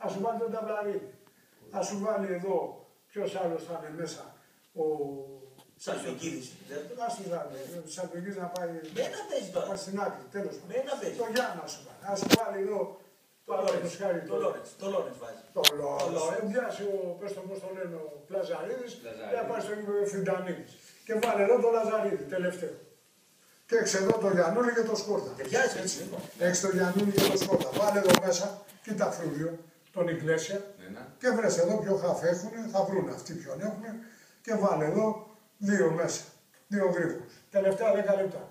θα σου βάλει τον Ταβλαρίδη. Θα σου βάλει εδώ, ποιος άλλος θα είναι μέσα, ο Σαλπικίδης. Ας του βάλει, ο Σαλπικίδης να πάει στην άκρη, τέλος πάντων. Το Γιάννα να σου βάλει. Θα σου βάλει εδώ το Λόρεντς βάζει. Το Λόρεντς. Θα πιάσει πώς το λένε, ο Πλαζαρίδης και θα πάει στο Φιντανίδης. Και βάλει εδώ το Λαζαρίδη, τελευταίο. Και έξω εδώ το Γιαννούλη και το Σκόρτα. Ταιριάζει έτσι λοιπόν. Έξω το Γιαννούλη και το Σκόρτα. Βάλε εδώ μέσα, κοίτα Φρούδιο, τον Ιγκλέσια. Και βρες εδώ ποιο χαφ έχουνε, θα βρουν αυτοί ποιον έχουνε. Και βάλε εδώ δύο μέσα. Δύο γρήγορους. Τελευταία 10 λεπτά.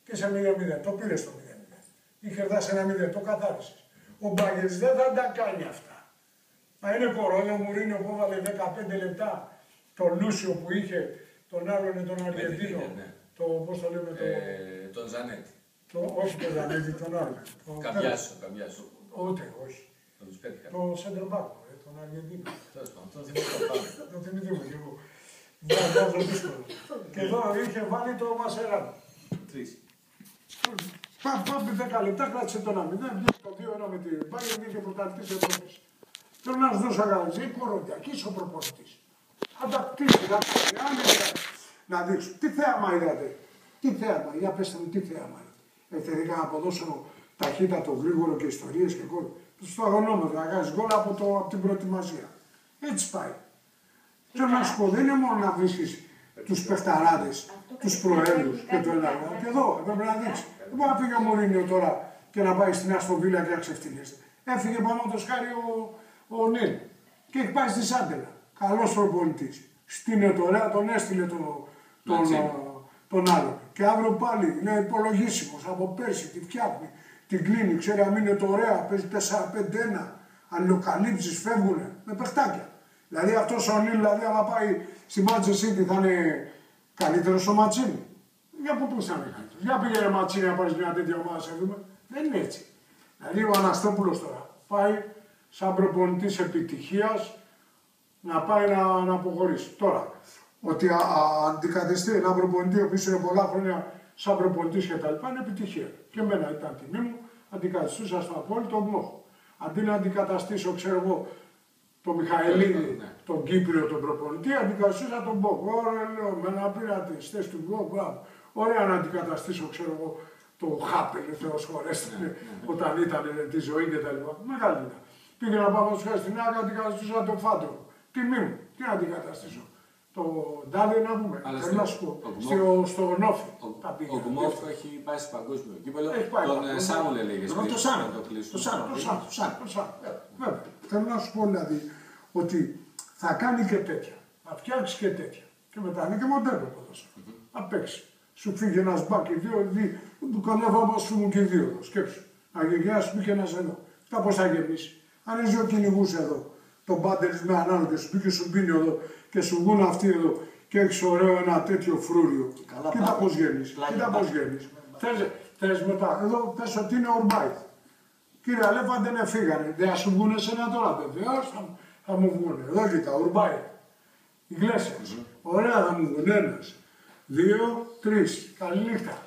Και είσαι 0-0. Το πήρε το 0-0. Είχε δάσει ένα 0, το καθάρισες. Ο Μπάγκερς δεν θα τα κάνει αυτά. Μα είναι κορώνιο, ο Μουρίνιο που έβαλε 15 λεπτά. Το Λούσιο που είχε, τον άλλον τον Αργεντίνο. Πώς το λέμε, τον Ζανέτη. Όχι τον Ζανέτη, τον άλλον. Καμπιάσο. Ούτε, όχι. Το Σέντερ Μπάκο, τον Αργεντίνο. Τον θυμήθηκα. Τον θυμήθηκα και εγώ. Βάζω δύσκολο. Και εδώ είχε βάλει το Μασεράνο. 3. Πάμε 10 λεπτά, κράτησε το 1-0, βγήκε το 2-1 με την Bayern, βγήκε πρωταθλητής Ευρώπης. Θέλω να σου δώσω αγάπη, είναι κοροντιακής ο προπονητής. Θα τα κτίσει, να δείξω. Τι θέαμα είδατε, τι θέαμα, για πέστε μου τι θέαμα είδατε. Έχετε δει κανένα ποδόσφαιρο ταχύτατο, γρήγορο και ιστορίες και γκολ. Στο αγωνόμετρο να κάνεις γκολ από την προετοιμασία. Έτσι πάει. Θέλω να σου πω, δεν είναι μόνο να βρίσκεις τους παιχταράδες, τους προέδρους και το ένα. Και εδώ έπρεπε να δείξει. Δεν μπορεί να φύγει ο Μουρίνιο τώρα και να πάει στην Αστον Βίλα και να ξεφτυλίσει. Έφυγε πάνω το σκάρι ο Νίλ και έχει πάει στη Σάντελα. Καλός προπονητής. Στείνε τώρα, τον έστειλε τον άλλο. Και αύριο πάλι είναι υπολογίσιμος από πέρσι, τη φτιάχνει, την κλείνει. Ξέρει αν είναι το ωραία, παίζει 4-5-1. Αλληλοκαλύψεις φεύγουνε με παιχτάκια. Δηλαδή αυτός ο Νίλ, δηλαδή άμα πάει στη Manchester City θα είναι καλύτερος ο Ματσίνη. Για πού θα είναι καλύτερος. Για πήγαινε Ματσίνη να πάρεις μια τέτοια ομάδα σε δούμε. Δεν είναι έτσι. Δηλαδή ο Αναστόπουλος τώρα πάει σαν προπονητής επιτυχίας να πάει να αποχωρήσει. Τώρα, ότι αντικατεστεί ένα προπονητή ο οποίος είναι πολλά χρόνια σαν προπονητής και τα λοιπά είναι επιτυχία. Και εμένα ήταν τιμή μου, αντικατεστούσα στο απόλυτο μόχο. Αντί να αντικαταστήσω, ξέρω εγώ, τον Μιχαηλίδη, τον Κύπριο, τον προπονητή, αντικαταστήσα τον Μπόκ. Ωραία, λέω, με ένα πειρατή, στες του Μπόκ, ωραία να αντικαταστήσω, ξέρω εγώ, τον Χάπελ, Θεός χωρέστε, όταν ήταν τη ζωή και τα λοιπά. Μεγάλη δουλειά. Πήγα να πάω στο στην Άγκα, αντικαταστήσα τον Φάντο. Τιμή μου, τι να αντικαταστήσω. Το Ντάδε να πούμε, θέλω να σου πω, στο Νόφι. Ο Γκουμόφ έχει πάει σε παγκόσμιο κύπελλο, τον Σάμουλε λέγες. Το Σάνο. Βέβαια, θέλω να σου πω δηλαδή ότι θα κάνει και τέτοια, θα φτιάξει και τέτοια. Και μετά είναι και μοντέρνο ποδόσφαιρο. Θα παίξει. Σου φύγει ένας μπακ και δύο, του κανένα όπως φύγουν και δύο εδώ, σκέψου. Να σου πει και ένας εδώ. Αυτά πώς θα γεμίσει. Αν είσαι ο κυνηγούς εδώ, τον πάντελης με έναν άλλο και σου πει και σου πίνει εδώ και σου βγουν αυτοί εδώ και έχεις ωραίο ένα τέτοιο φρούριο. Κοίτα πώς γέμεις. Κοίτα πώς γέμεις. Θες μετά, εδώ πες ότι είναι ορμπάιτ. Κύριε Αλέφα δεν έφυγανε. Δεν θα σου βγουν εσένα τώρα βεβαίως, θα μου βγουν. Εδώ κοίτα, ορμπάιτ. Ιγκλέσιας. Ωραία θα μου βγουν. Ένας, δύο, τρεις. Καληνύχτα.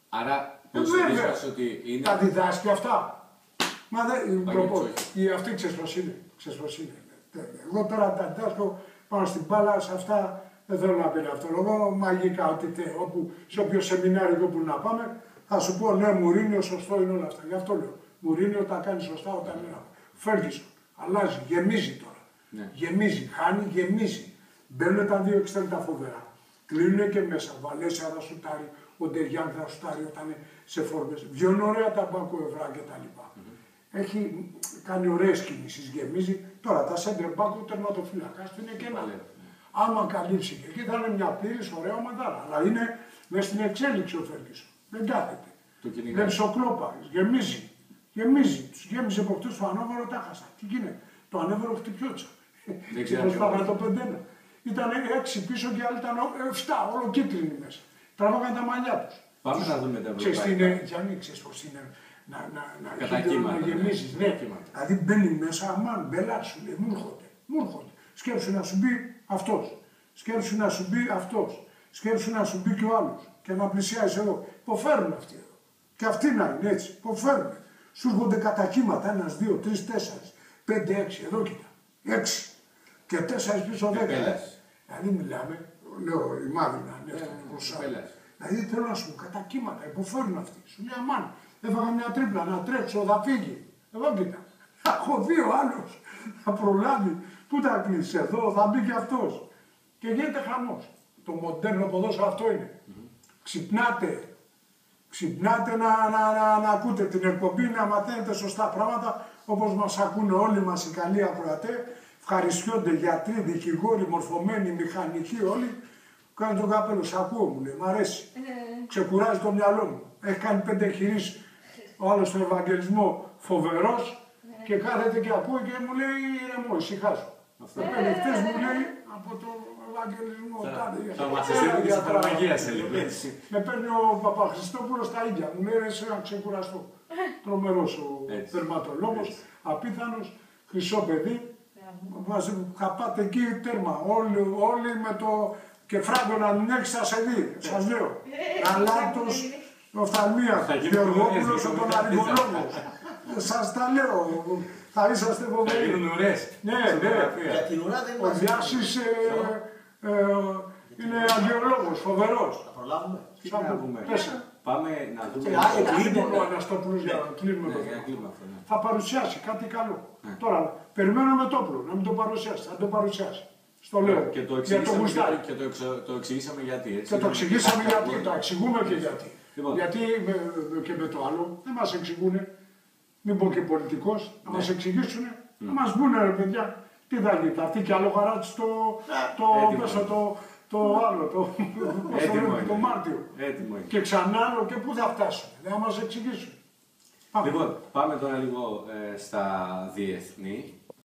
Άρα προσεγγίζεις ότι είναι... Τα διδάσκει αυτά. Μα δεν, αυτή ξέρεις πως είναι. Εγώ τώρα τα διδάσκω πάνω στην μπάλα, σε αυτά δεν θέλω να πει αυτό. Εγώ μαγικά, όπου, σε όποιο σεμινάριο που να πάμε, θα σου πω ναι, Μουρίνιο, σωστό είναι όλα αυτά. Γι' αυτό λέω. Μουρίνιο τα κάνει σωστά όταν είναι. Φέργκισον. Αλλάζει, γεμίζει τώρα. Ναι. Γεμίζει, χάνει, γεμίζει. Μπαίνουν τα δύο εξτρέμ τα φοβερά. Κλείνουν και μέσα. Βαλέσια θα σουτάρει, ο Ντεριάν θα σουτάρει όταν είναι σε φόρμες. Βγαίνουν ωραία τα μπάκο ευρά κτλ. Έχει κάνει ωραίες κινήσεις, γεμίζει. Τώρα τα σέντερ μπάκο τερματοφύλακας του είναι και ένα. Άμα καλύψει και εκεί θα είναι μια πλήρης ωραία ομαδάρα. Αλλά είναι μέσα στην εξέλιξη ο Φέργκισον. Δεν κάθεται. Δεν ψοκλόπα. Γεμίζει. Τους γέμιζε από αυτούς το ανώβαρο, τα χάσα. Τι γίνεται. Το ανέβαρο χτυπιώτσα. Δεν ξέρω. Προσπάθανε το 5-1. Ήταν 6 πίσω και άλλοι ήταν 7, όλο κίτρινοι μέσα. Τραβάγαν τα μαλλιά τους. Πάμε να δούμε τα ευρωπαϊκά. Γιάννη, ξέρεις πώς είναι να γεμίζεις. Ναι. Δηλαδή μπαίνει μέσα, αμάν, μπελά σου λέει, μου έρχονται. Σκέψου να σου μπει αυτός. Σκέψου να σου μπει αυτός. Σκέψου να σου μπει και ο άλλος. Και να πλησιάζει εδώ. Υποφέρουν αυτοί εδώ. Και αυτοί να είναι έτσι. Υποφέρουν. Σου έρχονται κατά κύματα, 1, 2, 3, 4, 5-6, εδώ κοίτα. 6. Και 4 πίσω 10. Δηλαδή μιλάμε, λέω η μαύρη να είναι αυτό. Δηλαδή θέλω να σου πω, κατά κύματα, υποφέρουν αυτοί. Σου λέει αμάν, έφαγα μια τρίπλα, να τρέξω, θα φύγει. Εδώ κοίτα. Έχω δει ο άλλος, θα προλάβει. Πού θα κλείσει, εδώ, θα μπει και αυτός. Και γίνεται χαμός. Το μοντέρνο ποδόσφαιρο αυτό είναι. Ξυπνάτε να ακούτε την εκπομπή, να μαθαίνετε σωστά πράγματα, όπως μας ακούνε όλοι μας οι καλοί ακροατές. Ευχαριστιόνται γιατροί, δικηγόροι, μορφωμένοι, μηχανικοί όλοι. Κάνει τον καπέλο, σ' ακούω, μου λέει, μ' αρέσει. Ξεκουράζει το μυαλό μου. Έχει κάνει 5 εγχειρήσεις ο άλλος στον Ευαγγελισμό, φοβερός. Και κάθεται και ακούει και μου λέει ηρεμό, ησυχάσου. Χτες μου λέει από το Ευαγγελισμό. Θα μας αισθάνεται της Παναγίας σε λίγο. Με παίρνει ο Παπαχριστόπουλος στα ίδια. Μου λέει εσύ να ξεκουραστώ. Τρομερός ο τερματολόγος, απίθανος, χρυσό παιδί. Μας χαπάτε εκεί τέρμα. Όλοι με το κεφράγκο να μην έχεις θα σε δει. Σας λέω. Αλάτος, οφθαλμία, Γεωργόπουλος, ο Ποναριβολόγος. Σας τα λέω. Θα είσαστε φοβεροί. Θα γίνουν ουρές. Ναι. Για την ουρά δεν Ο είμαστε. Διάσης είναι αγγεωλόγος, φοβερός. Θα προλάβουμε. Τι να πούμε. Πάμε να δούμε. Κλείνουμε ο Αναστόπουλος για να κλείνουμε το θέμα. Θα παρουσιάσει κάτι καλό. Τώρα, περιμένω με τόπλο να μην το παρουσιάσει. Θα το παρουσιάσει. Στο λέω. Και το εξηγήσαμε γιατί. Και το εξηγήσαμε γιατί. Το εξηγούμε και γιατί. Γιατί και με το άλλο δεν μας εξηγούνε. Μην πω και πολιτικός, να μας εξηγήσουν, να μας πούνε ρε παιδιά, τι θα γίνει, θα έρθει κι άλλο χαράτσι το άλλο, το Μάρτιο. Και ξανά άλλο και πού θα φτάσουν, να μας εξηγήσουν. Λοιπόν, πάμε τώρα λίγο στα διεθνή.